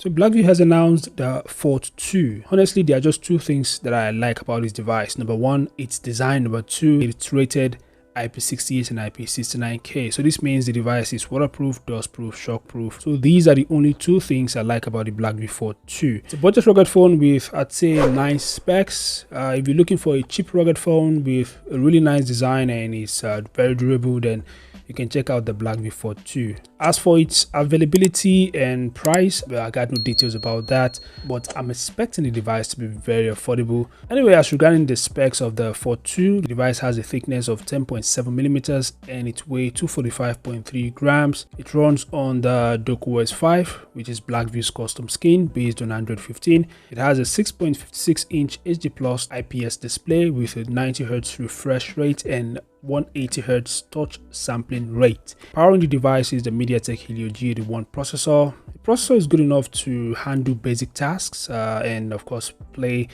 So Blackview has announced the FORT 2. Honestly, there are just two things that I like about this device. Number one, its design. Number two, it's rated IP68 and IP69K. So this means the device is waterproof, dustproof, shockproof. So these are the only two things I like about the Blackview FORT 2. It's a budget rugged phone with, I'd say, nice specs. If you're looking for a cheap rugged phone with a really nice design and it's very durable, then you can check out the Blackview FORT 2. As for its availability and price, well, I got no details about that, but I'm expecting the device to be very affordable. Anyway, as regarding the specs of the FORT 2, the device has a thickness of 10.7 millimeters and it weighs 245.3 grams. It runs on the Doke OS 5, which is Blackview's custom skin based on Android 15. It has a 6.56-inch HD Plus IPS display with a 90Hz refresh rate and 180Hz touch sampling rate. Powering the device is the MediaTek Helio G81 processor. The processor is good enough to handle basic tasks and of course play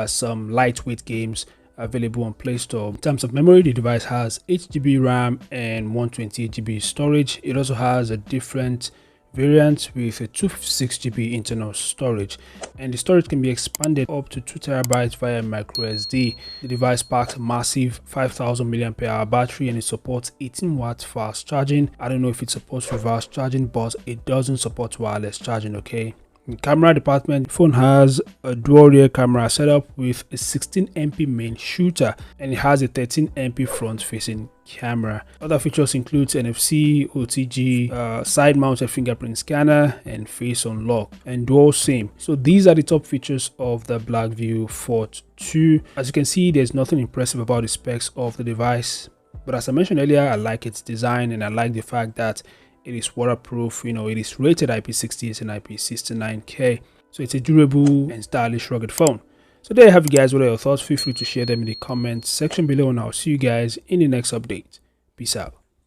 some lightweight games available on Play Store. In terms of memory, the device has 8GB RAM and 128GB storage. It also has a different variant with a 256GB internal storage, and the storage can be expanded up to 2TB via microSD. The device packs a massive 5000 mAh battery and it supports 18 watts fast charging. I don't know if it supports reverse charging, but it doesn't support wireless charging. Okay. In the camera department, the phone has a dual rear camera setup with a 16MP main shooter and it has a 13MP front facing camera. Other features include NFC, OTG, side mounted fingerprint scanner and face unlock and dual SIM. So these are the top features of the Blackview FORT 2. As you can see, there's nothing impressive about the specs of the device, but as I mentioned earlier, I like its design and I like the fact that it is waterproof. You know, it is rated IP68 and IP69K, so it's a durable and stylish rugged phone. So there you have you guys. What are your thoughts? Feel free to share them in the comments section below and I'll see you guys in the next update. Peace out.